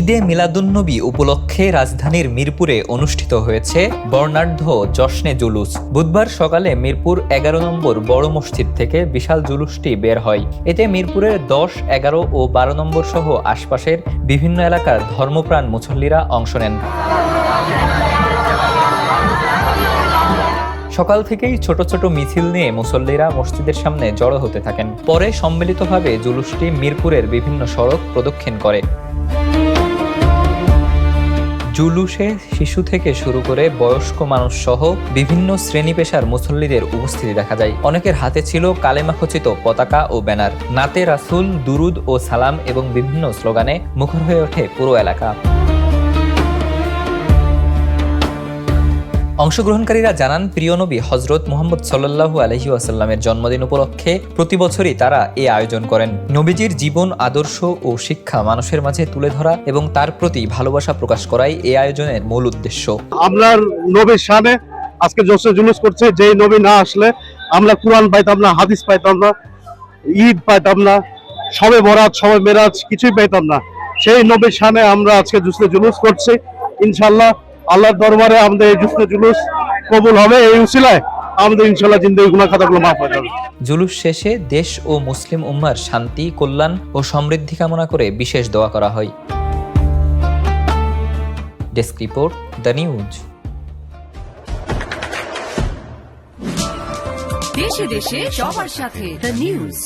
ঈদে মিলাদুন্নবী উপলক্ষে রাজধানীর মিরপুরে অনুষ্ঠিত হয়েছে বর্ণাঢ্য জশ্নে জুলুস। বুধবার সকালে মিরপুর 11 নম্বর বড় মসজিদ থেকে বিশাল জুলুসটি বের হয়। এতে মিরপুরের 10, 11 ও 12 নম্বর সহ আশপাশের বিভিন্ন এলাকার ধর্মপ্রাণ মুসল্লিরা অংশ নেন। সকাল থেকেই ছোট ছোট মিছিল নিয়ে মুসল্লিরা মসজিদের সামনে জড়ো হতে থাকেন। পরে সম্মিলিতভাবে জুলুসটি মিরপুরের বিভিন্ন সড়ক প্রদক্ষিণ করে। জুলুসে শিশু থেকে শুরু করে বয়স্ক মানুষ সহ বিভিন্ন শ্রেণী পেশার মুসল্লিদের উপস্থিতি দেখা যায়। অনেকের হাতে ছিল কালেমা খচিত পতাকা ও ব্যানার। নাতে রাসূল, দুরুদ ও সালাম এবং বিভিন্ন স্লোগানে মুখর হয়ে ওঠে পুরো এলাকা। অংশগ্রহণকারীরা জানান, প্রিয় নবী হযরত মুহাম্মদ সাল্লাল্লাহু আলাইহি ওয়াসাল্লামের জন্মদিন উপলক্ষে প্রতি বছরই তারা এই আয়োজন করেন। নবীজির জীবন, আদর্শ ও শিক্ষা মানুষের মাঝে তুলে ধরা এবং তার প্রতি ভালোবাসা প্রকাশ করাই এই আয়োজনের মূল উদ্দেশ্য। আমরা নবীর শানে আজকে জশ্নে জুলুস করছে। যেই নবী না আসলে আমরা কুরআন পাইতাম না, হাদিস পাইতাম না, ঈদ পাইতাম না, শবে বরাত, শবে মেরাজ কিছুই পাইতাম না। সেই নবীর শানে আমরা আজকে জশ্নে জুলুস করছি। ইনশাআল্লাহ আল্লাহর দরবারে আমাদের এই জশ্নে জুলুস কবুল হবে। এই উসিলায় আমাদের ইনশাআল্লাহ জিন্দেগির গুনাহ খাতাগুলো মাফ হয়ে যাবে। জুলুস শেষে দেশ ও মুসলিম উম্মার শান্তি, কল্যাণ ও সমৃদ্ধি কামনা করে বিশেষ দোয়া করা হয়। Desk report, the news. দেশে দেশে সবার সাথে দ্য নিউজ।